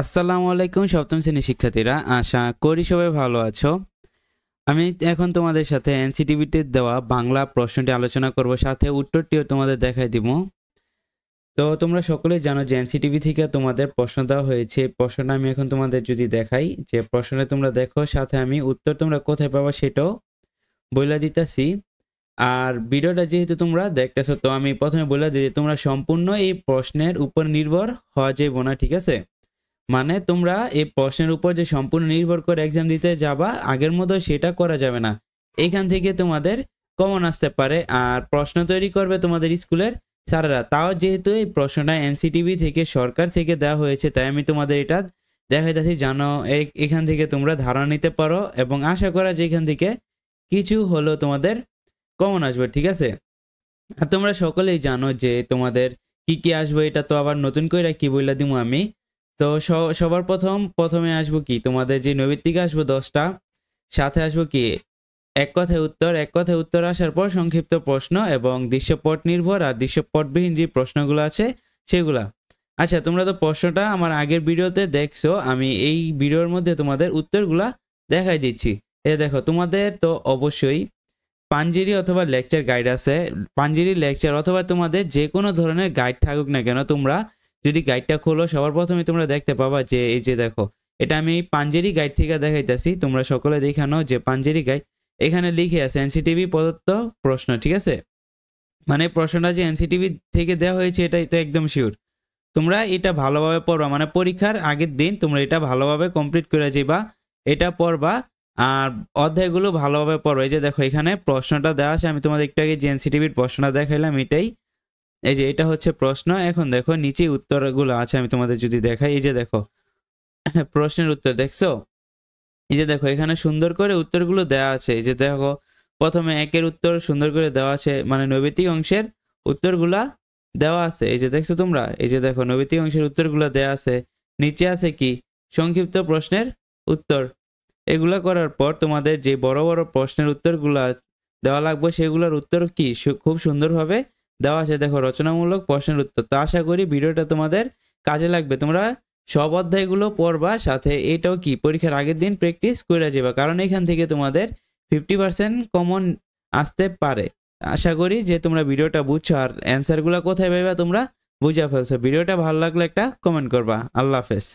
আসসালামু আলাইকুম সপ্তম শ্রেণীর শিক্ষার্থীরা, আশা করি সবাই ভালো আছো। আমি এখন তোমাদের সাথে এনসিটিভিতে দেওয়া বাংলা প্রশ্নটি আলোচনা করব, সাথে উত্তরটিও তোমাদের দেখাই দিব। তো তোমরা সকলেই জানো যে এনসিটিভি থেকে তোমাদের প্রশ্ন দেওয়া হয়েছে। প্রশ্নটা আমি এখন তোমাদের যদি দেখাই, যে প্রশ্নটা তোমরা দেখো, সাথে আমি উত্তর তোমরা কোথায় পাবা সেটাও বলে দিতেছি। আর ভিডিওটা যেহেতু তোমরা দেখতেছো, তো আমি প্রথমে বলে দিই যে তোমরা সম্পূর্ণ এই প্রশ্নের উপর নির্ভর হওয়া যাবে না, ঠিক আছে? মানে তোমরা এই প্রশ্নের উপর যে সম্পূর্ণ নির্ভর করে এক্সাম দিতে যাবা আগের মতো, সেটা করা যাবে না। এখান থেকে তোমাদের কমন আসতে পারে, আর প্রশ্ন তৈরি করবে তোমাদের স্কুলের স্যারেরা। তাও যেহেতু এই প্রশ্নটা এনসিটিভি থেকে সরকার থেকে দেওয়া হয়েছে, তাই আমি তোমাদের এটা দেখাইতেছি, জানো এখান থেকে তোমরা ধারণা নিতে পারো, এবং আশা করা যে এখান থেকে কিছু হলেও তোমাদের কমন আসবে, ঠিক আছে? আর তোমরা সকলেই জানো যে তোমাদের কি কি আসবে, এটা তো আবার নতুন করে কি বইলা দিমু আমি। তো সবার প্রথমে আসবো কি, তোমাদের যে নৈবিত্তিক আসবো 10টা, সাথে আসবো কি এক কথায় উত্তর আসার পর সংক্ষিপ্ত প্রশ্ন এবং দৃশ্যপট নির্ভর আর দৃশ্যপটবিহীন যে প্রশ্নগুলো আছে সেগুলা। আচ্ছা, তোমরা তো প্রশ্নটা আমার আগের ভিডিওতে দেখছো, আমি এই ভিডিওর মধ্যে তোমাদের উত্তরগুলা দেখাই দিচ্ছি। দেখো, তোমাদের তো অবশ্যই পাঞ্জেরি অথবা লেকচার গাইড আছে। পাঞ্জেরি লেকচার অথবা তোমাদের যে কোনো ধরনের গাইড থাকুক না কেন, তোমরা যদি গাইডটা খোলো, সবার প্রথমে তোমরা দেখতে পাবা যে এই যে দেখো, এটা আমি পাঞ্জেরি গাইড থেকে দেখাইতেছি। তোমরা সকলে দেখানো যে পাঞ্জেরি গাইড, এখানে লিখে আছে এনসিটিভি প্রদত্ত প্রশ্ন, ঠিক আছে? মানে প্রশ্নটা যে এনসিটিভি থেকে দেওয়া হয়েছে এটাই তো একদম শিওর। তোমরা এটা ভালোভাবে পড়বা, মানে পরীক্ষার আগের দিন তোমরা এটা ভালোভাবে কমপ্লিট করে যাবা, এটা পড়বা। আর অধ্যায়গুলো ভালোভাবে পড়ো। এই যে দেখো, এখানে প্রশ্নটা দেওয়া আছে, আমি তোমাদের একটু আগে যে এনসিটিভির প্রশ্নটা দেখাইলাম এটাই। এই যে এটা হচ্ছে প্রশ্ন। এখন দেখো নিচে উত্তরগুলো আছে, আমি তোমাদের যদি দেখাই, এই যে দেখো প্রশ্নের উত্তর দেখছো, এই যে দেখো এখানে সুন্দর করে উত্তরগুলো দেওয়া আছে। এই যে দেখো, প্রথমে একের উত্তর সুন্দর করে দেওয়া আছে, মানে নৈবেতিক অংশের উত্তরগুলা দেওয়া আছে। এই যে দেখছো তোমরা, এই যে দেখো নৈবেতিক অংশের উত্তরগুলো দেওয়া আছে। নিচে আছে কি সংক্ষিপ্ত প্রশ্নের উত্তর। এগুলা করার পর তোমাদের যে বড় বড় প্রশ্নের উত্তরগুলো দেওয়া লাগবে, সেগুলোর উত্তর কি খুব সুন্দরভাবে দেওয়া আছে। দেখো, রচনামূলক প্রশ্নের উত্তর। তো আশা করি ভিডিওটা তোমাদের কাজে লাগবে। তোমরা সব অধ্যায়গুলো পড়বা, সাথে এটাও কি পরীক্ষার আগের দিন প্র্যাকটিস করে যাবে, কারণ এখান থেকে তোমাদের 50% কমন আসতে পারে। আশা করি যে তোমরা ভিডিওটা বুঝছো আর অ্যান্সারগুলো কোথায় পাইবা তোমরা বুঝা ফেলছো। ভিডিওটা ভালো লাগলে একটা কমেন্ট করবা। আল্লাহ হাফেজ।